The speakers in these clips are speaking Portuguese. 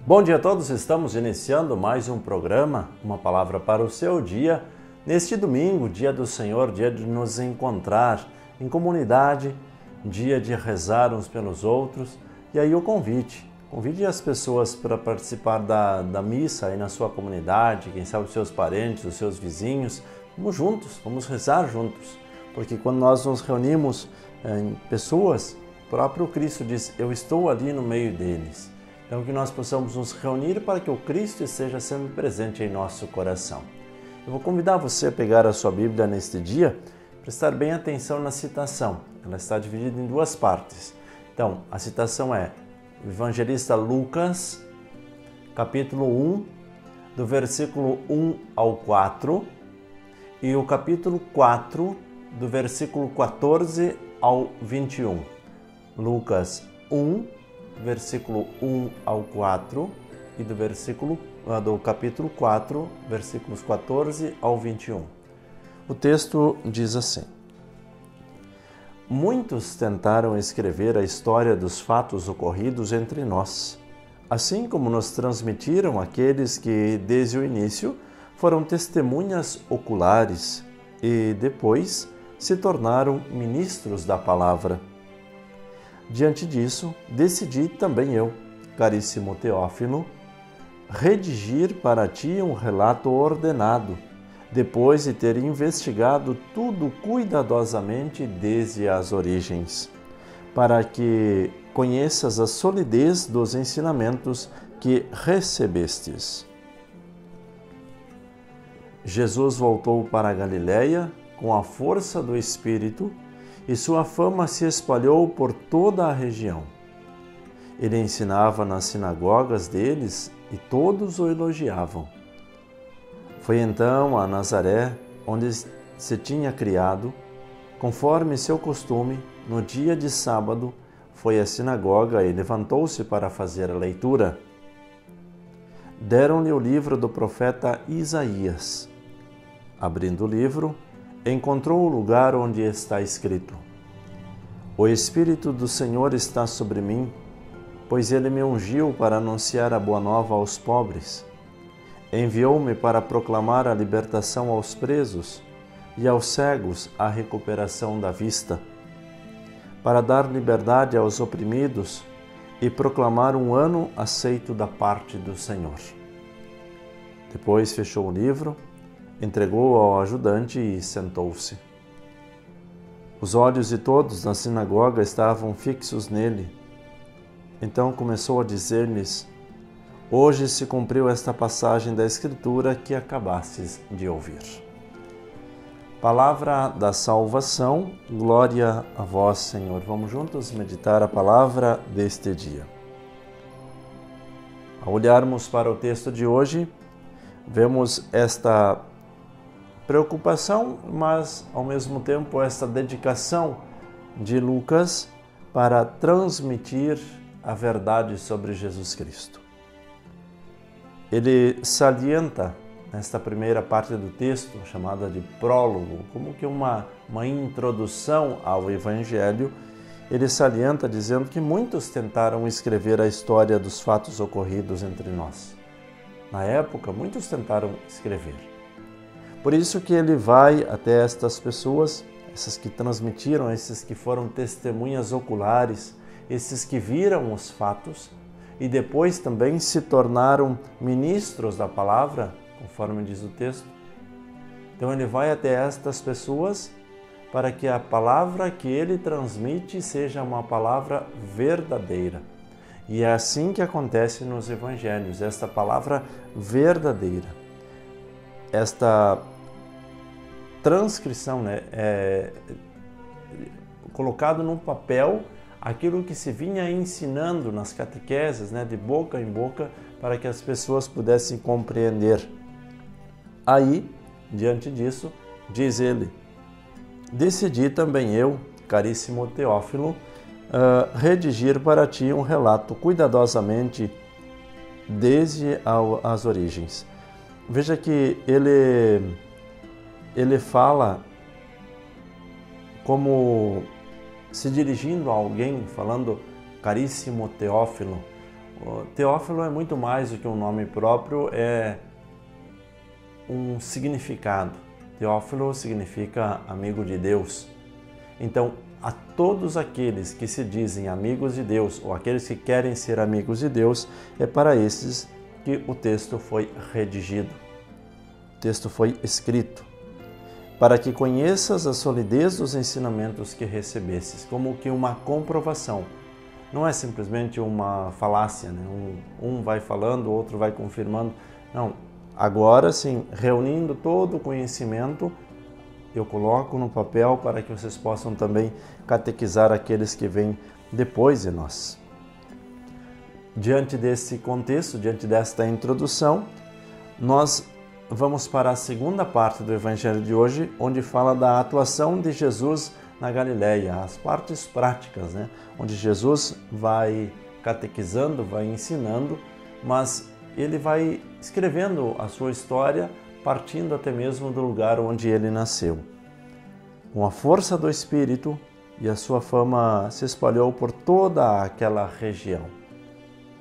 Bom dia a todos, estamos iniciando mais um programa, uma palavra para o seu dia. Neste domingo, dia do Senhor, dia de nos encontrar em comunidade, dia de rezar uns pelos outros. E aí o convite as pessoas para participar da missa aí na sua comunidade, quem sabe os seus parentes, os seus vizinhos. Vamos juntos, vamos rezar juntos, porque quando nós nos reunimos em pessoas, o próprio Cristo diz, eu estou ali no meio deles. Então que nós possamos nos reunir para que o Cristo esteja sempre presente em nosso coração. Eu vou convidar você a pegar a sua Bíblia neste dia, prestar bem atenção na citação. Ela está dividida em duas partes. Então, a citação é o evangelista Lucas, capítulo 1, do versículo 1 ao 4, e o capítulo 4, do versículo 14 ao 21. Lucas 1, versículo 1 ao 4 e do capítulo 4, versículos 14 ao 21. O texto diz assim: Muitos tentaram escrever a história dos fatos ocorridos entre nós, assim como nos transmitiram aqueles que, desde o início, foram testemunhas oculares e, depois, se tornaram ministros da palavra. Diante disso, decidi também eu, caríssimo Teófilo, redigir para ti um relato ordenado, depois de ter investigado tudo cuidadosamente desde as origens, para que conheças a solidez dos ensinamentos que recebestes. Jesus voltou para a Galiléia com a força do Espírito, e sua fama se espalhou por toda a região. Ele ensinava nas sinagogas deles e todos o elogiavam. Foi então a Nazaré, onde se tinha criado, conforme seu costume, no dia de sábado, foi à sinagoga e levantou-se para fazer a leitura. Deram-lhe o livro do profeta Isaías. Abrindo o livro, encontrou o lugar onde está escrito: O Espírito do Senhor está sobre mim, pois Ele me ungiu para anunciar a boa nova aos pobres. Enviou-me para proclamar a libertação aos presos e aos cegos a recuperação da vista, para dar liberdade aos oprimidos e proclamar um ano aceito da parte do Senhor. Depois fechou o livro, entregou-o ao ajudante e sentou-se. Os olhos de todos na sinagoga estavam fixos nele. Então começou a dizer-lhes: Hoje se cumpriu esta passagem da Escritura que acabastes de ouvir. Palavra da salvação, glória a vós, Senhor. Vamos juntos meditar a palavra deste dia. Ao olharmos para o texto de hoje, vemos esta preocupação, mas ao mesmo tempo esta dedicação de Lucas para transmitir a verdade sobre Jesus Cristo. Ele salienta nesta primeira parte do texto, chamada de prólogo, como que uma introdução ao Evangelho. Ele salienta dizendo que muitos tentaram escrever a história dos fatos ocorridos entre nós. Na época, muitos tentaram escrever. Por isso que ele vai até estas pessoas, essas que transmitiram, esses que foram testemunhas oculares, esses que viram os fatos e depois também se tornaram ministros da palavra, conforme diz o texto. Então ele vai até estas pessoas para que a palavra que ele transmite seja uma palavra verdadeira. E é assim que acontece nos evangelhos, esta palavra verdadeira. Esta transcrição, colocado num papel aquilo que se vinha ensinando nas catequeses, de boca em boca, para que as pessoas pudessem compreender. Aí, diante disso, diz ele: decidi também eu, caríssimo Teófilo, redigir para ti um relato cuidadosamente desde as origens. Veja que ele fala como se dirigindo a alguém, falando caríssimo Teófilo, Teófilo é muito mais do que um nome próprio, é um significado. Teófilo significa amigo de Deus. Então, a todos aqueles que se dizem amigos de Deus ou aqueles que querem ser amigos de Deus, é para esses que o texto foi redigido, o texto foi escrito, para que conheças a solidez dos ensinamentos que recebesses, como que uma comprovação. Não é simplesmente uma falácia, né? Um vai falando, o outro vai confirmando. Não, agora sim, reunindo todo o conhecimento, eu coloco no papel para que vocês possam também catequizar aqueles que vêm depois de nós. Diante desse contexto, diante desta introdução, nós vamos para a segunda parte do Evangelho de hoje, onde fala da atuação de Jesus na Galileia, as partes práticas, né? Onde Jesus vai catequizando, vai ensinando, mas ele vai escrevendo a sua história partindo até mesmo do lugar onde ele nasceu. Com a força do Espírito, e a sua fama se espalhou por toda aquela região.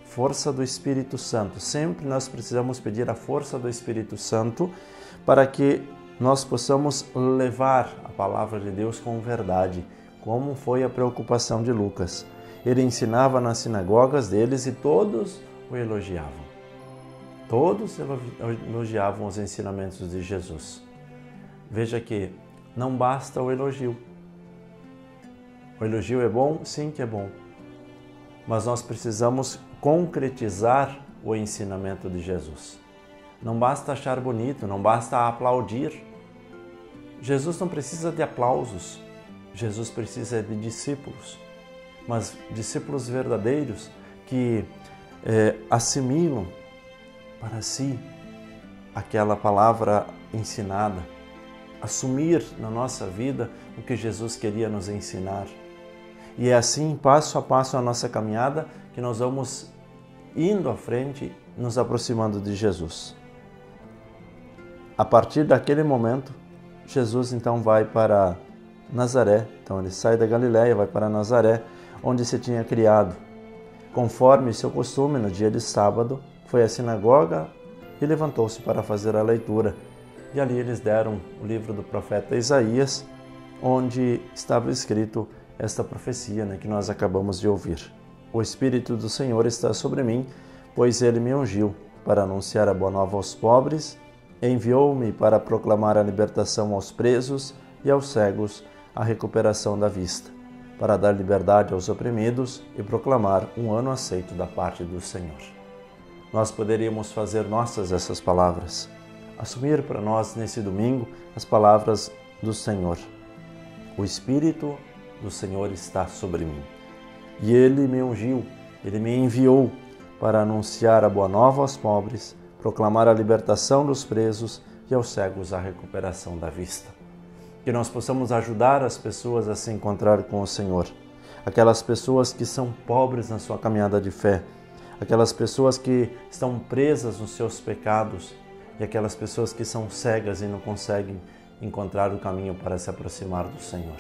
Força do Espírito Santo. Sempre nós precisamos pedir a força do Espírito Santo para que nós possamos levar a palavra de Deus com verdade, como foi a preocupação de Lucas. Ele ensinava nas sinagogas deles e todos o elogiavam. Todos elogiavam os ensinamentos de Jesus. Veja que não basta o elogio. O elogio é bom? Sim que é bom. Mas nós precisamos concretizar o ensinamento de Jesus. Não basta achar bonito, não basta aplaudir. Jesus não precisa de aplausos. Jesus precisa de discípulos. Mas discípulos verdadeiros que assimilam para si aquela palavra ensinada, assumir na nossa vida o que Jesus queria nos ensinar. E é assim, passo a passo, a nossa caminhada, que nós vamos indo à frente, nos aproximando de Jesus. A partir daquele momento, Jesus então vai para Nazaré. Então ele sai da Galileia, vai para Nazaré, onde se tinha criado. Conforme seu costume, no dia de sábado, foi à sinagoga e levantou-se para fazer a leitura. E ali eles deram o livro do profeta Isaías, onde estava escrito esta profecia, né, que nós acabamos de ouvir. O Espírito do Senhor está sobre mim, pois Ele me ungiu para anunciar a boa nova aos pobres, enviou-me para proclamar a libertação aos presos e aos cegos a recuperação da vista, para dar liberdade aos oprimidos e proclamar um ano aceito da parte do Senhor. Nós poderíamos fazer nossas essas palavras, assumir para nós nesse domingo as palavras do Senhor. O Espírito do Senhor está sobre mim. E Ele me ungiu, Ele me enviou para anunciar a boa nova aos pobres, proclamar a libertação dos presos e aos cegos a recuperação da vista. Que nós possamos ajudar as pessoas a se encontrar com o Senhor. Aquelas pessoas que são pobres na sua caminhada de fé, aquelas pessoas que estão presas nos seus pecados e aquelas pessoas que são cegas e não conseguem encontrar o caminho para se aproximar do Senhor.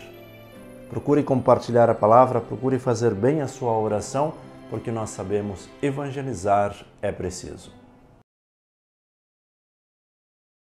Procure compartilhar a palavra, procure fazer bem a sua oração, porque nós sabemos evangelizar é preciso.